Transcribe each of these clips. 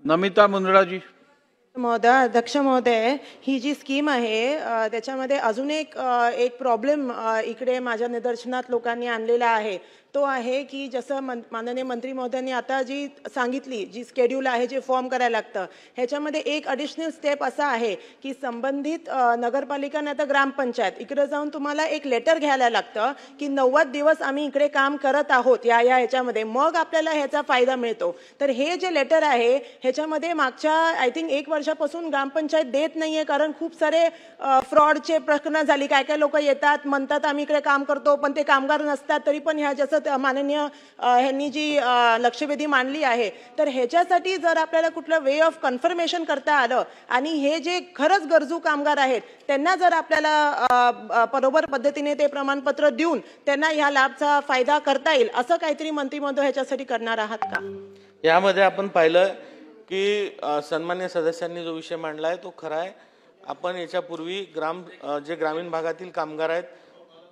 नमिता मुंदड़ाजी। महोदय, अध्यक्ष महोदय, ही जी स्कीम आहे त्याच्यामध्ये अजून एक प्रॉब्लेम इकडे माझ्या निदर्शनात लोकांनी आणलेला आहे। तो आहे की जसं माननीय मंत्री महोदयांनी आता जी सांगितली, जी शेड्यूल आहे, जे फॉर्म करायला लागतं, ह्याच्यामध्ये एक ॲडिशनल स्टेप असा आहे की संबंधित नगरपालिका नाही तर ग्रामपंचायत इकडे जाऊन तुम्हाला एक लेटर घ्यायला लागतं की 90 दिवस आम्ही इकडे काम करत आहोत या ह्याच्यामध्ये, मग आपल्याला ह्याचा फायदा मिळतो। तर हे जे लेटर आहे ह्याच्यामध्ये मागच्या आय थिंक 1 वर्षापासून ग्रामपंचायत देत नाहीये, कारण खूप सारे फ्रॉडचे प्रकरणं झाली। काय काय लोक येतात, म्हणतात आम्ही इकडे काम करतो, पण ते कामगार नसतात। तरी पण ह्या जसं माननीय ह्यांनी जी लक्षवेधी मांडली आहे, तर ह्याच्यासाठी जर आपल्याला कुठलं वे ऑफ कन्फर्मेशन करता आलं आणि हे जे खरंच गरजू कामगार आहेत त्यांना जर आपल्याला बरोबर पद्धतीने ते प्रमाणपत्र देऊन त्यांना ह्या लाभचा फायदा करता येईल, असं काहीतरी मंत्री महोदय ह्याच्यासाठी करणार आहात का? यामध्ये आपण पाहिलं की सन्मान्य सदस्यांनी जो विषय मांडला आहे तो खरा आहे। आपण याच्यापूर्वी जे ग्रामीण भागातील कामगार आहेत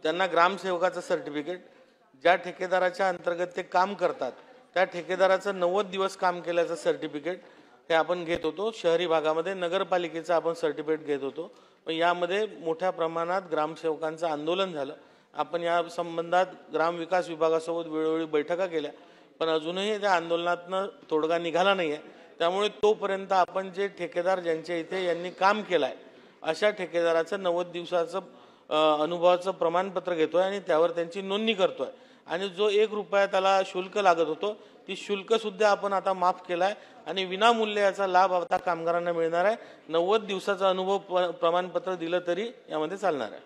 त्यांना ग्रामसेवकाचं सर्टिफिकेट, ज्या ठेकेदाराच्या अंतर्गत ते काम करतात त्या ठेकेदाराचं 90 दिवस काम केल्याचं सर्टिफिकेट हे आपण घेत होतो। शहरी भागामध्ये नगरपालिकेचं आपण सर्टिफिकेट घेत होतो, पण यामध्ये मोठ्या प्रमाणात ग्रामसेवकांचं आंदोलन झालं। आपण या संबंधात ग्रामविकास विभागासोबत वेळोवेळी बैठका केल्या, पण अजूनही त्या आंदोलनातनं तोडगा निघाला नाही आहे। त्यामुळे तोपर्यंत आपण जे ठेकेदार ज्यांच्या इथे यांनी काम केलं आहे अशा ठेकेदाराचं 90 दिवसाचं अनुभवाचं प्रमाणपत्र घेतोय आणि त्यावर त्यांची नोंदणी करतोय। आणि जो 1 रुपया त्याला शुल्क लागत होतो ती शुल्क सुद्धा आपण आता माफ केला आहे आणि विनामूल्य याचा लाभ आता कामगारांना मिळणार आहे। 90 दिवसाचा अनुभव प्रमाणपत्र दिलं तरी यामध्ये चालणार आहे।